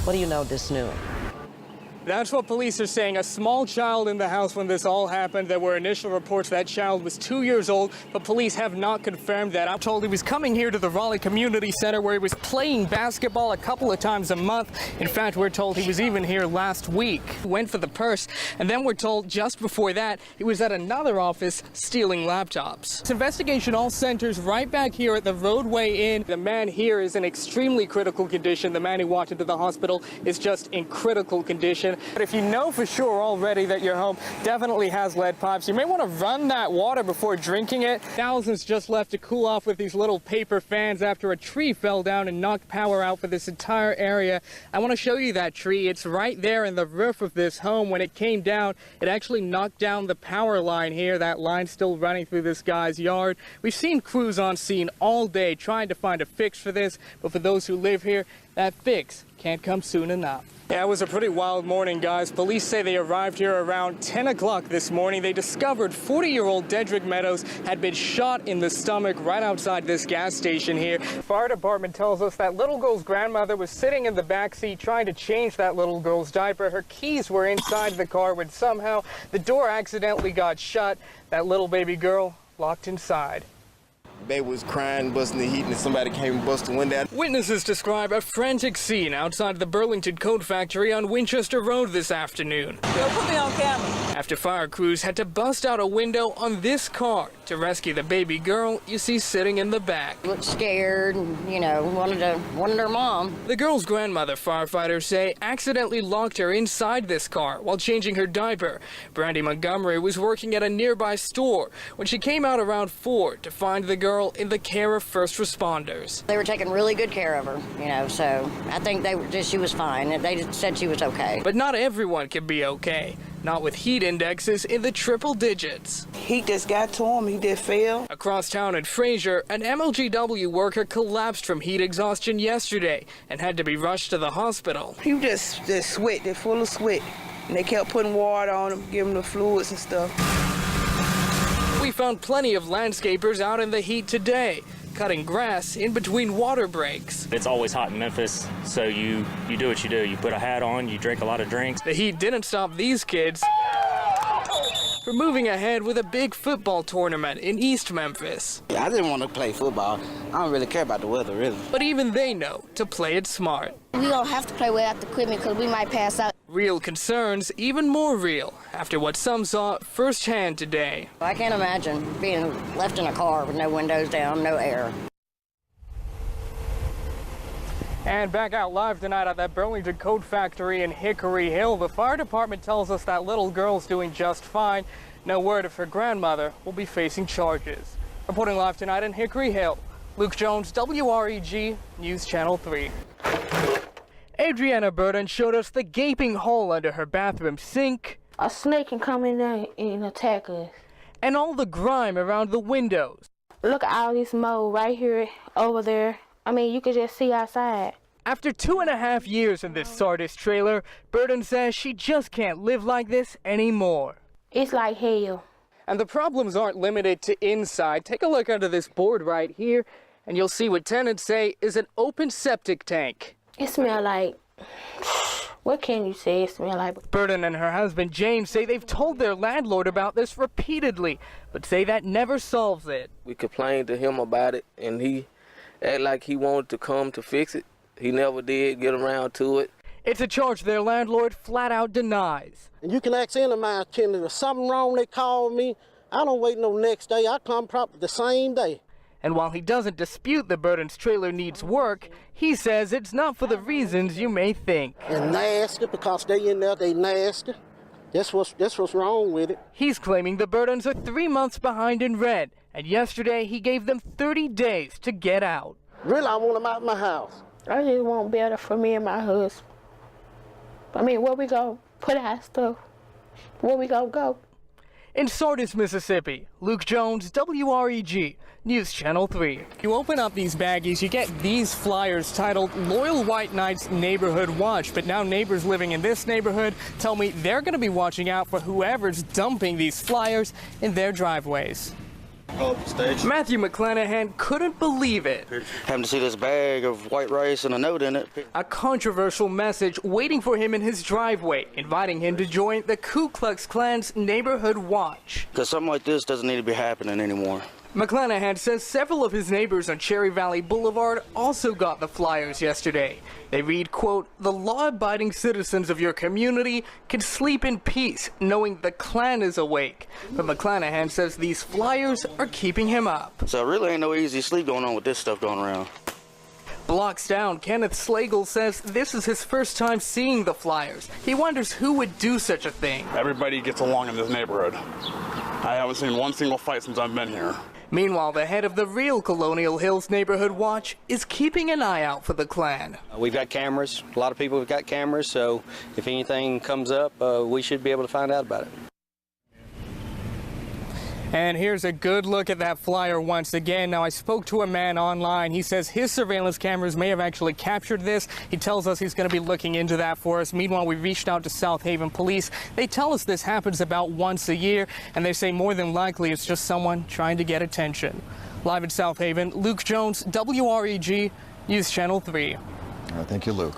What do you know this noon? That's what police are saying. A small child in the house when this all happened. There were initial reports that child was 2 years old, but police have not confirmed that. I'm told he was coming here to the Raleigh Community Center where he was playing basketball a couple of times a month. In fact, we're told he was even here last week. Went for the purse, and then we're told just before that he was at another office stealing laptops. This investigation all centers right back here at the Roadway Inn. The man here is in extremely critical condition. The man who walked into the hospital is just in critical condition. But if you know for sure already that your home definitely has lead pipes, you may want to run that water before drinking it. Thousands just left to cool off with these little paper fans after a tree fell down and knocked power out for this entire area. I want to show you that tree. It's right there in the roof of this home. When it came down, it actually knocked down the power line here. That line's still running through this guy's yard. We've seen crews on scene all day trying to find a fix for this, but for those who live here, that fix can't come soon enough. Yeah, it was a pretty wild morning, guys. Police say they arrived here around 10 o'clock this morning. They discovered 40-year-old Dedrick Meadows had been shot in the stomach right outside this gas station here. Fire department tells us that little girl's grandmother was sitting in the back seat trying to change that little girl's diaper. Her keys were inside the car when somehow the door accidentally got shut. That little baby girl locked inside. Baby was crying, busting the heat, and somebody came and busted the window. Witnesses describe a frantic scene outside the Burlington Coat Factory on Winchester Road this afternoon. Yo, put me on camera. After fire crews had to bust out a window on this car to rescue the baby girl you see sitting in the back. Looked scared and, you know, wanted her mom. The girl's grandmother, firefighters say, accidentally locked her inside this car while changing her diaper. Brandy Montgomery was working at a nearby store when she came out around 4 to find the girl in the care of first responders. They were taking really good care of her, you know, so I think she was fine. They just said she was okay. But not everyone can be okay. Not with heat indexes in the triple digits. He just got to him. He just fell. Across town in Fraser, an MLGW worker collapsed from heat exhaustion yesterday and had to be rushed to the hospital. He was just sweat. They're full of sweat. And they kept putting water on him, giving him the fluids and stuff. We found plenty of landscapers out in the heat today, cutting grass in between water breaks. It's always hot in Memphis, so you do what you do. You put a hat on, you drink a lot of drinks. The heat didn't stop these kids from moving ahead with a big football tournament in East Memphis. I didn't want to play football. I don't really care about the weather, really. But even they know to play it smart. We don't have to play without the equipment because we might pass out. Real concerns, even more real, after what some saw firsthand today. I can't imagine being left in a car with no windows down, no air. And back out live tonight at that Burlington Coat Factory in Hickory Hill, the fire department tells us that little girl's doing just fine. No word if her grandmother will be facing charges. Reporting live tonight in Hickory Hill, Luke Jones, WREG News Channel 3. Adriana Burden showed us the gaping hole under her bathroom sink. A snake can come in there and attack us. And all the grime around the windows. Look at all this mold right here, over there. I mean, you could just see outside. After 2.5 years in this Sardis trailer, Burden says she just can't live like this anymore. It's like hell. And the problems aren't limited to inside. Take a look under this board right here, and you'll see what tenants say is an open septic tank. It smells like, what can you say it smells like? Burden and her husband James say they've told their landlord about this repeatedly, but say that never solves it. We complained to him about it, and he acted like he wanted to come to fix it. He never did get around to it. It's a charge their landlord flat out denies. And you can ask any of my tenants, there's something wrong, they call me. I don't wait no next day, I come probably the same day. And while he doesn't dispute the Burden's trailer needs work, he says it's not for the reasons you may think. And nasty, because they in there, they nasty. That's what's wrong with it. He's claiming the Burdens are 3 months behind in rent, and yesterday he gave them 30 days to get out. Really, I want them out of my house. I just want better for me and my husband. I mean, where we go put our stuff? Where we gonna go? In Sardis, Mississippi, Luke Jones, WREG News Channel 3. You open up these baggies, you get these flyers titled Loyal White Knights Neighborhood Watch. But now neighbors living in this neighborhood tell me they're going to be watching out for whoever's dumping these flyers in their driveways. Matthew McClanahan couldn't believe it. Having to see this bag of white rice and a note in it. A controversial message waiting for him in his driveway, inviting him to join the Ku Klux Klan's Neighborhood Watch. Because something like this doesn't need to be happening anymore. McClanahan says several of his neighbors on Cherry Valley Boulevard also got the flyers yesterday. They read, quote, "The law-abiding citizens of your community can sleep in peace knowing the Klan is awake." But McClanahan says these flyers are keeping him up. So really ain't no easy sleep going on with this stuff going around. Blocks down, Kenneth Slagle says this is his first time seeing the flyers. He wonders who would do such a thing. Everybody gets along in this neighborhood. I haven't seen one single fight since I've been here. Meanwhile, the head of the real Colonial Hills Neighborhood Watch is keeping an eye out for the Klan. We've got cameras. A lot of people have got cameras, so if anything comes up, we should be able to find out about it. And here's a good look at that flyer once again. Now, I spoke to a man online. He says his surveillance cameras may have actually captured this. He tells us he's going to be looking into that for us. Meanwhile, we reached out to South Haven Police. They tell us this happens about once a year, and they say more than likely it's just someone trying to get attention. Live in South Haven, Luke Jones, WREG, News Channel 3. Thank you, Luke.